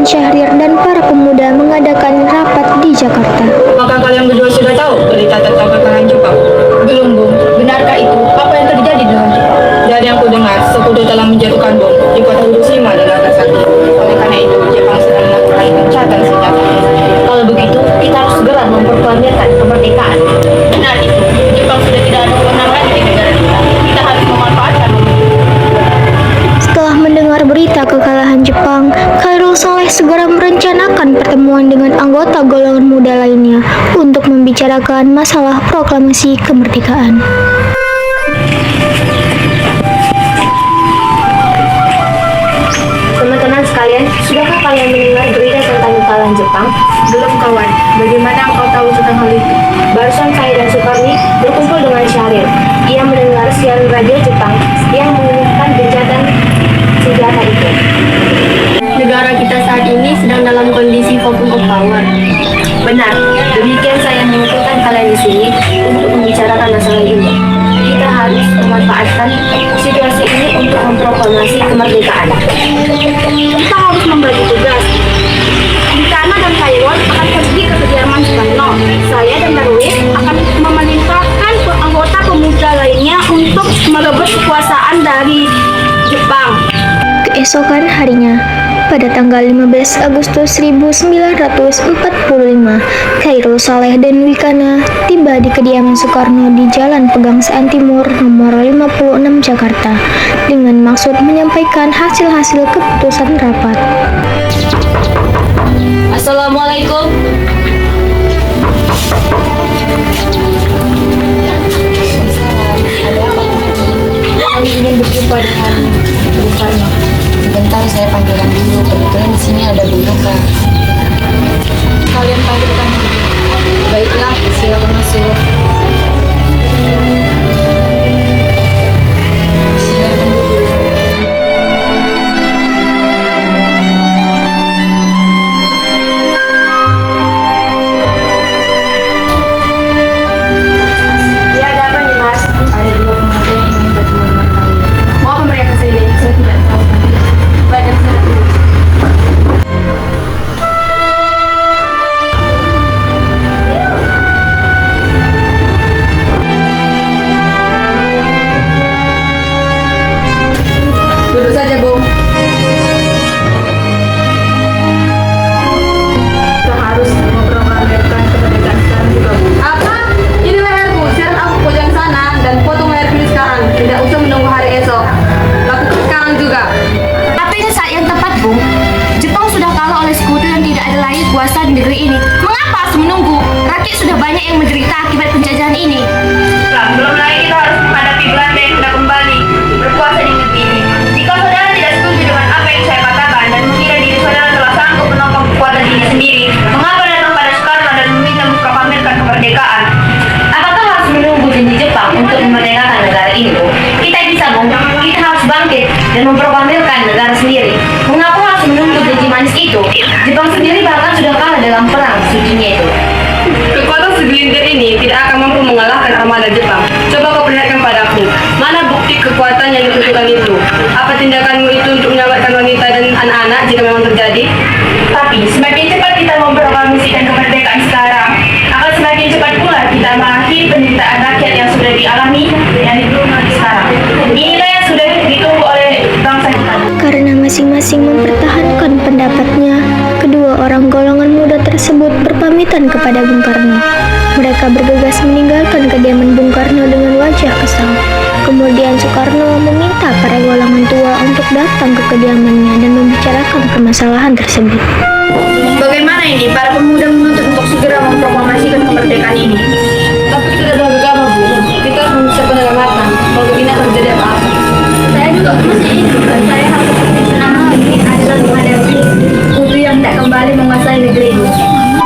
Syahrir dan para pemuda mengadakan rapat di Jakarta. Apakah kalian berdua sudah tahu berita tentang kekalahan Jepang? Belum, Bung. Benarkah itu? Apa yang terjadi dengan Jepang? Dari yang kudengar, sekutu telah menjatuhkan bom di kota Hiroshima dan Nagasaki. Oleh karena itu, Jepang sedang melakukan gencatan senjata. Kalau begitu, kita harus segera memproklamirkan kemerdekaan. Benar itu. Jepang sudah tidak ada wewenang lagi di negara kita. Kita harus memanfaatkan momentum. Setelah mendengar berita kekalahan Jepang, Khairul Saleh segera merencanakan pertemuan dengan anggota golongan muda lainnya untuk membicarakan masalah proklamasi kemerdekaan. Teman-teman sekalian, sudahkah kalian mendengar berita tentang kekalahan Jepang? Belum kawan, bagaimana engkau tahu tentang hal itu? Barusan saya dan Sukarni berkumpul dengan Syahrir. Ia mendengar siaran radio Jepang yang mengumumkan gencatan senjata itu. Negara kita saat ini sedang dalam kondisi vacuum of power. Benar, demikian saya mengumpulkan kalian di sini untuk membicarakan masalah ini. Kita harus memanfaatkan situasi ini untuk memproklamasi kemerdekaan. Kita harus membagi tugas. Bintana dan Khairul akan pergi ke kediaman Soekarno. Saya dan Darwis akan memerintahkan anggota pemuda lainnya untuk merebut kekuasaan dari Jepang. Keesokan harinya, pada tanggal 15 Agustus 1945, Khairul Saleh dan Wikana tiba di kediaman Soekarno di Jalan Pegangsaan Timur nomor 56 Jakarta dengan maksud menyampaikan hasil-hasil keputusan rapat. Assalamualaikum. Kami ingin berjumpa dengan Bung Karno. Sebentar saya panggilkan dulu, kebetulan di sini ada Bung Karno. Kalian panggilkan. Baiklah, silakan masuk. Silakan duduk. Ya, ada apa nih, Mas? Ada dua pemuda yang ingin bertemu dengan kalian. Mau apa mereka kesini? Saya tidak tahu. Baiklah, saya tunggu. Duduk saja, Bung. Kita harus memproklamirkan kemerdekaan sekarang juga, Bung. Apa? Ini leherku. Sekarang aku pojok sana dan potong leher ini sekarang. Tidak usah menunggu hari esok. Lakukan sekarang juga. Tapi ini saat yang tepat, Bung. Jepang sudah kalah oleh sekutu dan tidak ada lagi kuasa di negeri ini. Mengapa harus menunggu? Rakyat sudah banyak yang menderita akibat penjajahan ini. Belum lagi kita harus menghadapi Belanda yang sudah kembali berkuasa di negeri ini. Jika saudara tidak setuju dengan apa yang saya katakan dan mengira diri saudara telah sanggup menopang kekuatan diri sendiri, mengapa datang pada Soekarno dan meminta memproklamirkan kemerdekaan? Apakah harus menunggu janji Jepang untuk memerdekakan negara ini, Bu? Kita bisa, Bung. Kita harus bangkit dan memproklamirkan negara sendiri. Mengapa harus menunggu janji manis itu? Jepang sendiri bahkan sudah kalah dalam perang sucinya itu. Kekuatan segelintir ini tidak akan mampu mengalahkan armada Jepang. Coba kau perlihatkan padaku, mana bukti kekuatan yang ditentukan itu? Apa tindakanmu itu untuk menyelamatkan wanita dan anak-anak jika memang terjadi? Tapi semakin cepat kita memproklamasikan kemerdekaan sekarang, akan semakin cepat pula kita mengakhiri penderitaan rakyat yang sudah dialami dari dulu sampai sekarang. Inilah yang sudah ditunggu oleh bangsa kita. Karena masing-masing mempertahankan pendapatnya, kedua orang golongan muda tersebut berpamitan kepada Bung Karno. Mereka bergegas meninggalkan kediaman Bung Karno dengan wajah kesal. Kemudian Soekarno meminta para golongan tua untuk datang ke kediamannya dan membicarakan permasalahan tersebut. Bagaimana ini? Para pemuda menuntut untuk segera memproklamasikan kemerdekaan ini. Tapi kita sudah gegabah, Bu. Kita harus mempersiapkan dengan matang. Kalau begini akan terjadi apa-apa. Saya juga masih ingin dan saya harus senang ini adalah menghadapi kutu yang tak kembali menguasai negeri ini.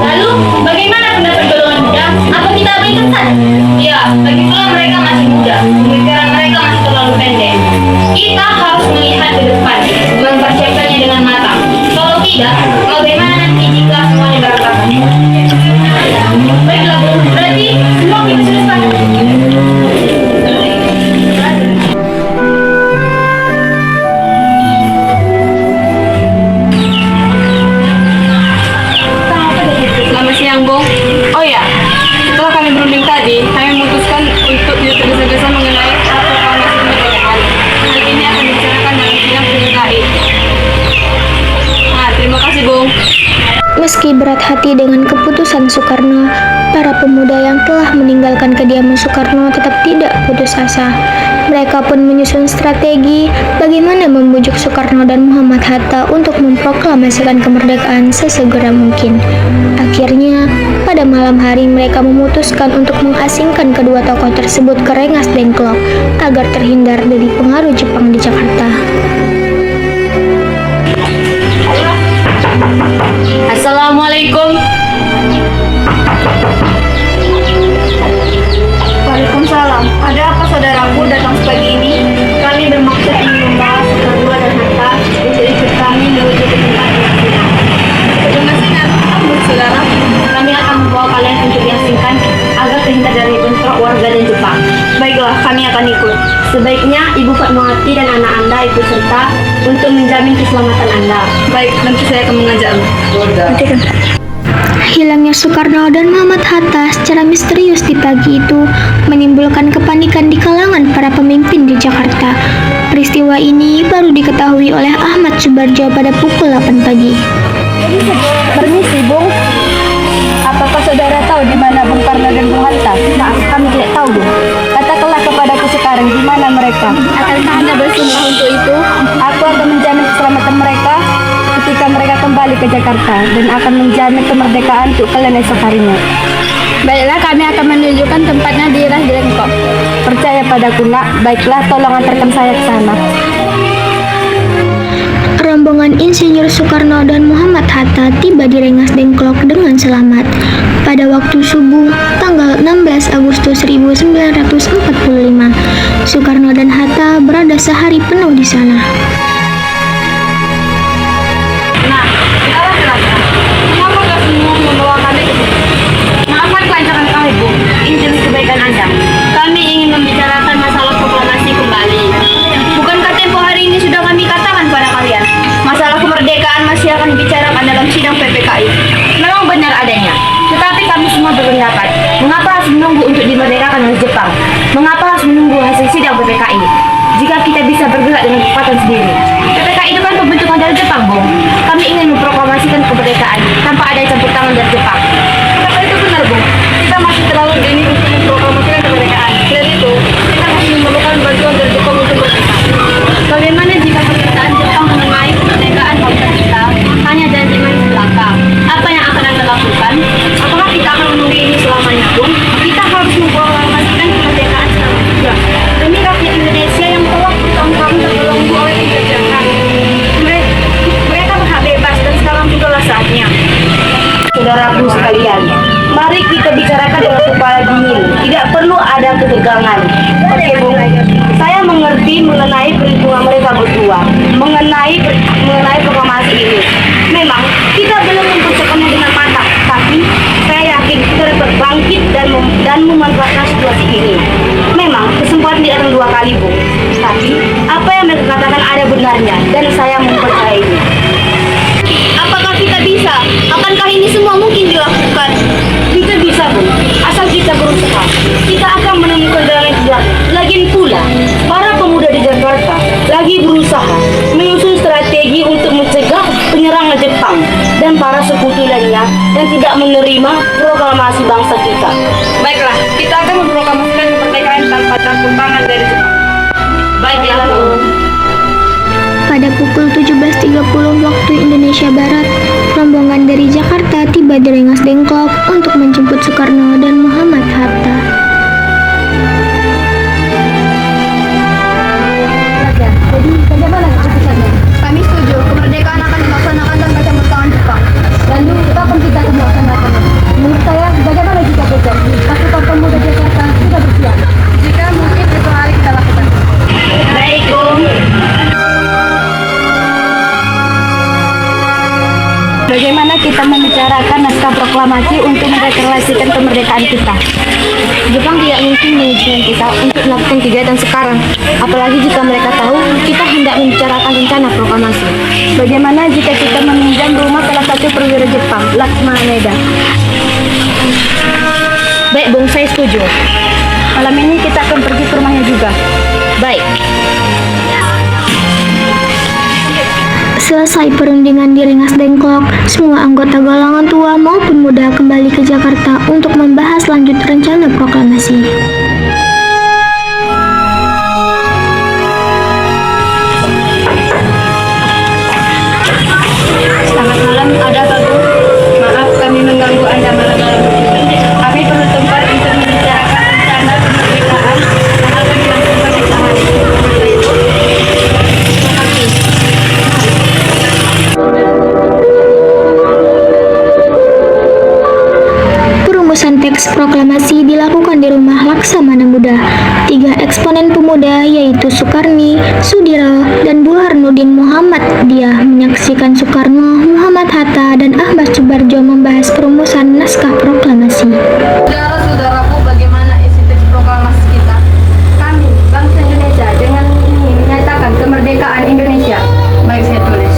Lalu, bagaimana pendapat golongan muda? Apa kita abaikan saja? Ya, lagi pula mereka masih muda. Pemikiran mereka masih terlalu pendek. Kita harus melihat ke depan, mempersiapkannya dengan matang. Kalau tidak, bagaimana nanti jika semuanya berantakan? Baiklah, Bu. Berarti semua kita sudah sepakat. Meski berat hati dengan keputusan Soekarno, para pemuda yang telah meninggalkan kediaman Soekarno tetap tidak putus asa. Mereka pun menyusun strategi bagaimana membujuk Soekarno dan Muhammad Hatta untuk memproklamasikan kemerdekaan sesegera mungkin. Akhirnya, pada malam hari mereka memutuskan untuk mengasingkan kedua tokoh tersebut ke Rengas Dengklok agar terhindar dari pengaruh Jepang di Jakarta. Assalamualaikum. Waalaikumsalam. Ada apa saudaraku datang sepagi ini? Kami bermaksud ingin membahas kedua dan Hatta untuk ikut kami menuju ke tempat yang kita. Terima kasih, saudara. Kami akan membawa kalian untuk diasingkan agar terhindar dari bentrok warga dan Jepang. Baiklah, kami akan ikut. Sebaiknya Ibu Fatmawati dan anak Anda ikut serta untuk menjamin keselamatan Anda. Baik, nanti saya akan mengajakmu. Hilangnya Soekarno dan Muhammad Hatta secara misterius di pagi itu menimbulkan kepanikan di kalangan para pemimpin di Jakarta. Peristiwa ini baru diketahui oleh Ahmad Subarjo pada pukul 8 pagi. Permisi, Bung. Apakah saudara tahu di mana Bung Karno dan Bung Hatta? Maaf, kami tidak tahu, Bung. Katakanlah kepadaku sekarang di mana mereka. Akankah Anda bersumpah untuk itu? Aku akan menjamin keselamatan mereka ketika mereka kembali ke Jakarta dan akan menjamin kemerdekaan untuk kalian esok harinya. Baiklah, kami akan menunjukkan tempatnya di Rengas Dengklok. Percaya padaku, Nak. Baiklah, tolong antarkan saya ke sana. Rombongan Insinyur Soekarno dan Muhammad Hatta tiba di Rengas Dengklok dengan selamat. Pada waktu subuh, tanggal 16 Agustus 1945, Soekarno dan Hatta berada sehari penuh di sana. Nah, sekarang jelaskan. Kenapa kau semua membawa kami ke sini? Maafkan kelancaran kami, Bu. Ini demi kebaikan Anda. Kami ingin membicarakan masalah proklamasi kembali. Bukankah tempo hari ini sudah kami katakan pada kalian? Masalah kemerdekaan masih akan dibicarakan dalam sidang PPKI. Memang benar adanya. Tetapi kami semua berpendapat, mengapa harus menunggu untuk dimerdekakan oleh Jepang? Mengapa harus menunggu hasil sidang PPKI? Jika kita bisa bergerak dengan kecepatan sendiri. PPKI itu kan pembentukan dari Jepang, Bung. Kami ingin memproklamasikan kemerdekaan tanpa ada campur tangan dari Jepang. Kata itu benar, Bung. Kita masih terlalu dini untuk memproklamasikan kemerdekaan. Dan itu, kita masih memerlukan bantuan dari Jepang untuk merdeka. Bagaimana jika pemerintahan Jepang mengenai kemerdekaan bangsa kita hanya janji manis belaka? Apa yang akan Anda lakukan? Apakah kita akan menunggu ini selamanya, Bung? Kita harus memproklamasikan kemerdekaan sekarang juga. Demi rakyat Indonesia yang telah bertahun-tahun terbelenggu oleh penjajahan. Mereka berhak bebas dan sekarang jugalah saatnya. Saudaraku sekalian, mari kita bicarakan dengan kepala dingin. Tidak perlu ada ketegangan. Oke, Bung. Saya mengerti mengenai perhitungan mereka berdua, mengenai proklamasi ini. Memang kita belum mempersiapkannya dengan matang, tapi saya yakin kita dapat bangkit dan memanfaatkan situasi ini. Memang kesempatan tidak datang dua kali, Bu. Tapi apa yang mereka katakan ada benarnya, dan saya mempercayainya. Apakah kita bisa? Akankah ini semua mungkin dilakukan? Kita bisa, Bu. Asal kita berusaha. Kita akan menemukan jalan yang benar. Lagian pula, para pemuda di Jakarta lagi berusaha menyusun strategi untuk mencegah penyerangan Jepang dan para sekutu lainnya yang tidak menerima proklamasi bangsa kita. Baiklah, kita akan memproklamasikan kemerdekaan tanpa campur tangan dari Jepang. Baiklah, Bu. Pada pukul 17.30 waktu Indonesia Barat, rombongan dari Jakarta tiba di Rengas Dengklok untuk menjemput Soekarno dan Muhammad Hatta. Jadi, bagaimana keputusannya? Kami setuju, kemerdekaan akan dilaksanakan tanpa campur tangan Jepang. Lalu, kapan kita akan melaksanakannya? Menurut saya, bagaimana jika besok? Pasukan pemuda Jakarta sudah bersiap. Jika mungkin esok hari kita lakukan. Baik, Bung. Bagaimana kita membicarakan naskah proklamasi untuk mendeklarasikan kemerdekaan kita? Jepang tidak mungkin mengizinkan kita untuk melakukan kegiatan sekarang, apalagi jika mereka tahu kita hendak membicarakan rencana proklamasi. Bagaimana jika kita meminjam rumah salah satu perwira Jepang, Laksmana Maeda? Baik, Bung, saya setuju. Malam ini kita akan pergi ke rumahnya juga. Baik. Selesai perundingan di Rengas Dengklok, semua anggota golongan tua maupun muda kembali ke Jakarta untuk membahas lanjut rencana proklamasi. Selamat malam, ada apa Bu? Maaf kami mengganggu Anda malam-malam. Kami perlu tempat untuk membicarakan rencana kemerdekaan yang akan dilangsungkan di tahun ini. Perumusan teks proklamasi dilakukan di rumah Laksamana Muda. 3 eksponen pemuda yaitu Soekarni, Sudiro, dan Burhanuddin Muhammadiyah menyaksikan Soekarno, Muhammad Hatta, dan Ahmad Subarjo membahas perumusan naskah proklamasi. Saudara-saudaraku, bagaimana isi teks proklamasi kita? Kami, bangsa Indonesia, dengan ini menyatakan kemerdekaan Indonesia. Baik, saya tulis.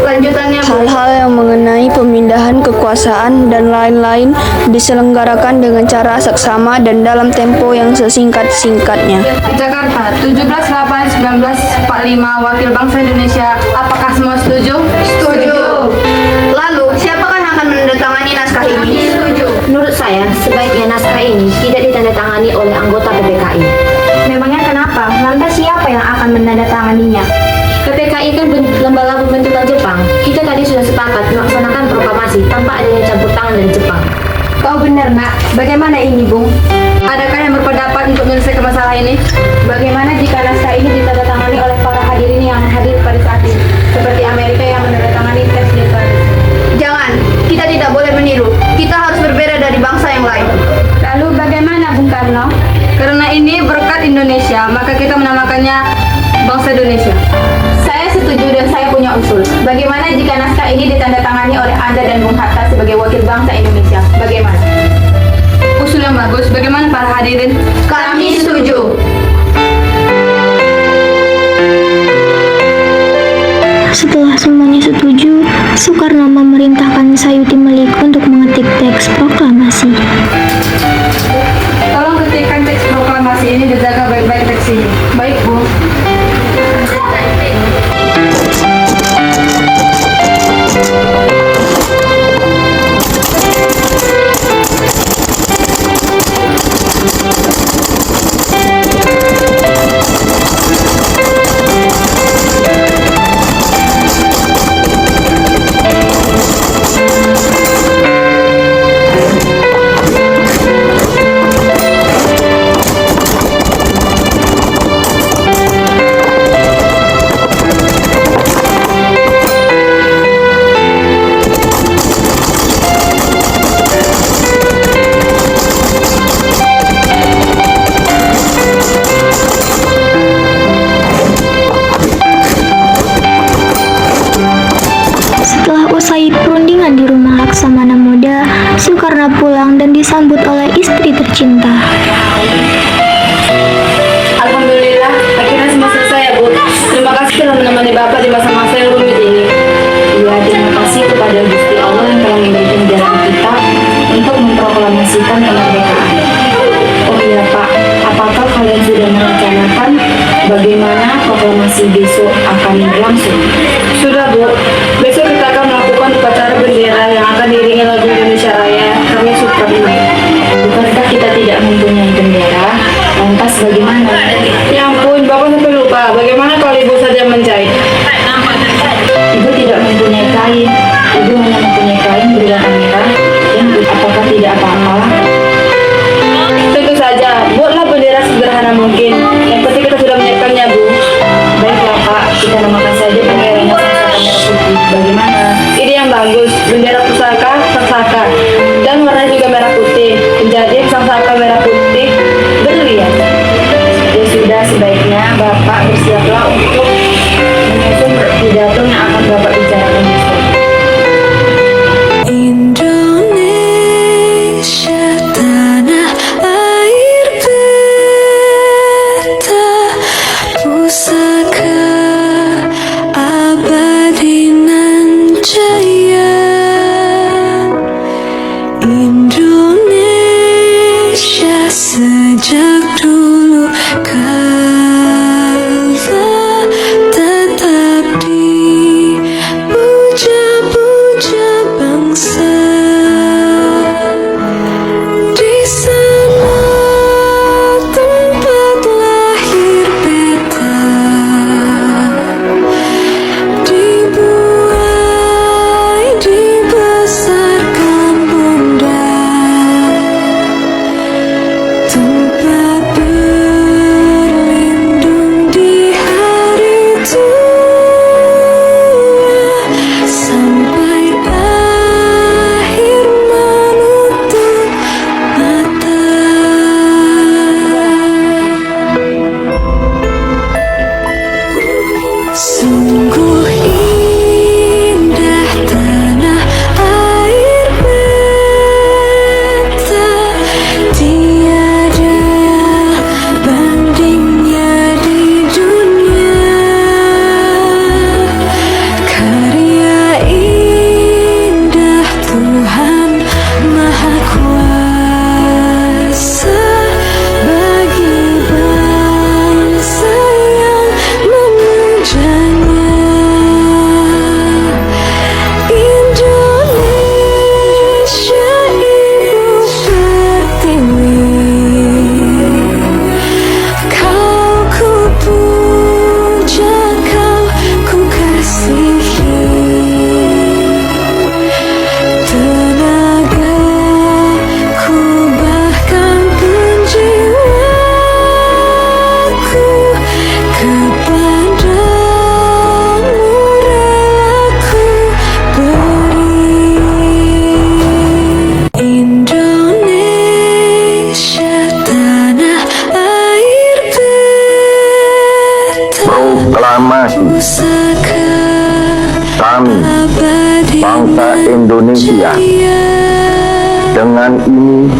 Lanjutannya, Bu. Hal-hal yang mengenai pemindahan kekuasaan dan lain-lain diselenggarakan dengan cara seksama dan dalam tempo yang sesingkat-singkatnya. Jakarta, 17/8/1945, Wakil Bangsa Indonesia. Apakah semua setuju? Setuju. Lalu, siapakah yang akan menandatangani naskah ini? Setuju. Menurut saya, sebaiknya naskah ini tidak ditandatangani oleh anggota PPKI. Memangnya kenapa? Lantas siapa yang akan menandatanganinya? PPKI kan lembaga pembentukan Jepang. Kita tadi sudah sepakat melaksanakan proklamasi tanpa adanya campur tangan dari Jepang. Kau benar, Nak. Bagaimana ini, Bung? Adakah yang berpendapat untuk menyelesaikan masalah ini? Bagaimana jika naskah ini ditandatangani oleh para hadirin yang hadir pada saat ini, seperti Amerika yang menandatangani teks deklarasi? Jangan, kita tidak boleh meniru. Kita harus berbeda dari bangsa yang lain. Lalu bagaimana, Bung Karno? Karena ini berkat Indonesia, maka kita menamakannya Bangsa Indonesia. Saya setuju dan saya punya usul. Bagaimana jika naskah ini ditandatangani oleh Anda dan Bung Hatta sebagai wakil bangsa Indonesia? Bagaimana? Usul yang bagus. Bagaimana para hadirin? Kami setuju. Setelah semuanya setuju, Soekarno memerintahkan Sayuti Melik untuk mengetik teks proklamasi. Tolong ketikkan teks proklamasi ini, dijaga baik-baik teks ini. Baik, Bu. Usai perundingan di rumah Laksamana Muda, Soekarno pulang dan disambut oleh istri tercinta. Alhamdulillah, akhirnya semua selesai ya Bu. Terima kasih telah menemani Bapak di masa-masa yang rumit ini. Ya, terima kasih kepada Gusti Allah yang telah memberikan jalan kita untuk memproklamasikan kemerdekaan. Oh iya Pak, apakah kalian sudah merencanakan bagaimana proklamasi besok akan berlangsung? Sudah Bu, besok kita akan melakukan upacara bendera yang akan diiringi lagu Indonesia Raya karya Soekarno. Bukankah kita tidak mempunyai bendera? Lantas bagaimana? Ya ampun, Bapak sampai lupa. Bagaimana kalau Ibu saja menjahit? Ibu tidak mempunyai kain. Ibu hanya mempunyai kain berwarna merah. Ya, apakah tidak apa-apa? Tentu saja, buatlah bendera sederhana mungkin. Yang penting kita sudah menyiapkannya, Bu. Baiklah Pak, kita namakan saja benderanya Sangsaka Merah Putih. Bagaimana? Ide yang bagus. Bendera pusaka, Sangsaka. Dan warna juga merah putih. Menjadi Sangsaka Merah Putih. Betul ya? Ya sudah, sebaiknya Bapak bersiaplah untuk menyusun pidato yang akan Bapak bicarakan besok. Indonesia tanah air beta pusaka abadi nan jaya. Indonesia Proklamasi kami, bangsa Indonesia, dengan ini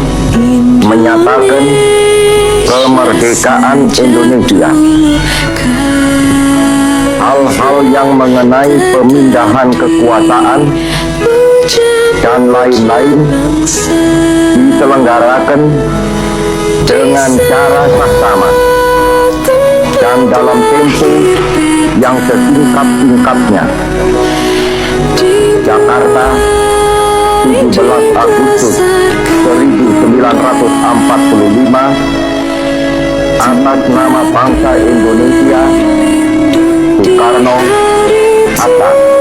menyatakan kemerdekaan Indonesia. Hal-hal yang mengenai pemindahan kekuasaan dan lain-lain diselenggarakan dengan cara saksama dan dalam tempo yang sesingkat-singkatnya. Jakarta, 17 Agustus 1945, atas nama bangsa Indonesia, Soekarno, Hatta.